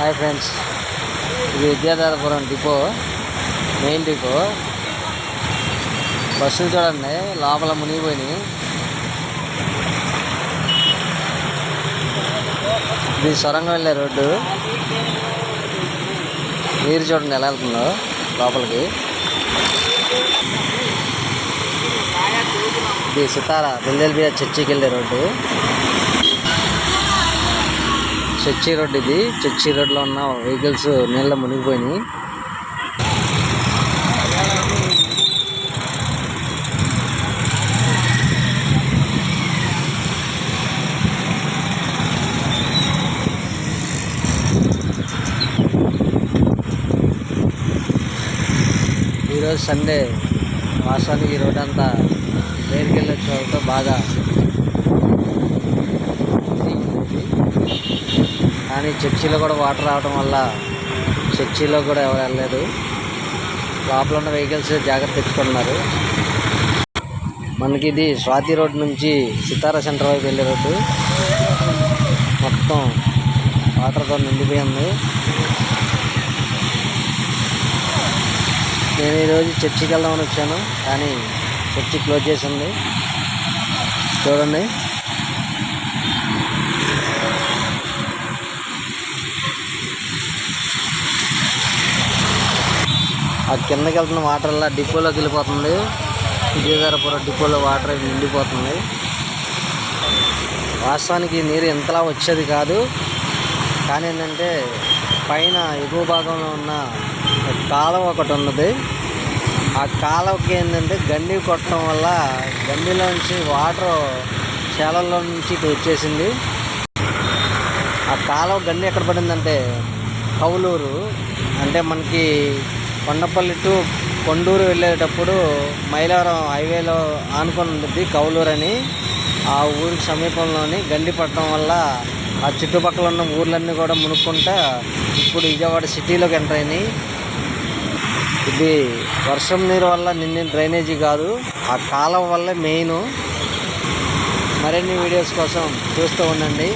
Hi friends, ఇది Vidyadharapuram depot, main depot. బస్సులు చూడండి లోపల మునిగిపోయినాయి. ఇది సొరంగం వెళ్ళే రోడ్డు. నీరు చూడండి ఎలా వెళ్తుందో లోపలికి. ఇది సితారా బెల్లెల్బియా చర్చికి వెళ్ళే రోడ్డు. చర్చి రోడ్డు ఇది. చర్చి రోడ్లో ఉన్న వెహికల్స్ నీళ్ళ మునిగిపోయినాయి. ఈరోజు సండే, వాస్తవానికి ఈ రోడ్ అంతా రైలుకి వెళ్ళొచ్చే వాళ్ళతో బాగా, కానీ చర్చిలో కూడా వాటర్ రావడం వల్ల చర్చిలో కూడా ఎవరు వెళ్ళలేదు. లోపల ఉన్న వెహికల్స్ జాగ్రత్త తెచ్చుకుంటున్నారు. మనకి ఇది స్వాతి రోడ్ నుంచి సితారా సెంటర్ వైపు వెళ్ళే రోడ్డు. మొత్తం వాటర్తో నిండిపోయింది. నేను ఈరోజు చర్చికి వెళ్దామని వచ్చాను, కానీ చర్చి క్లోజ్ చేసి ఉంది. చూడండి, ఆ కిందకి వెళ్తున్న వాటర్ అలా డిపోలోకి వెళ్ళిపోతుంది. విజయధరపురం డిపోలో వాటర్ నిండిపోతుంది. వాస్తవానికి నీరు ఇంతలా వచ్చేది కాదు, కానీ ఏంటంటే పైన ఎగువ భాగంలో ఉన్న కాలువ ఒకటి ఉన్నది. ఆ కాలువకి ఏంటంటే గండి కొట్టడం వల్ల గండిలోంచి వాటర్ చేలల్లో నుంచి ఇటు వచ్చేసింది. ఆ కాలువ గండి ఎక్కడ పడిందంటే కౌలూరు, అంటే మనకి కొండపల్లి టు కొండూరు వెళ్ళేటప్పుడు మైలవరం హైవేలో ఆనుకొని ఉంటుంది కౌలూరు అని. ఆ ఊరికి సమీపంలోని గండి పట్టడం వల్ల ఆ చుట్టుపక్కల ఉన్న ఊర్లన్నీ కూడా మునుక్కుంటా ఇప్పుడు విజయవాడ సిటీలోకి ఎంటర్ అయినాయి. ఇది వర్షం నీరు వల్ల నిండిన డ్రైనేజీ కాదు, ఆ కాలువ వల్లే మెయిన్. మరిన్ని వీడియోస్ కోసం చూస్తూ ఉండండి.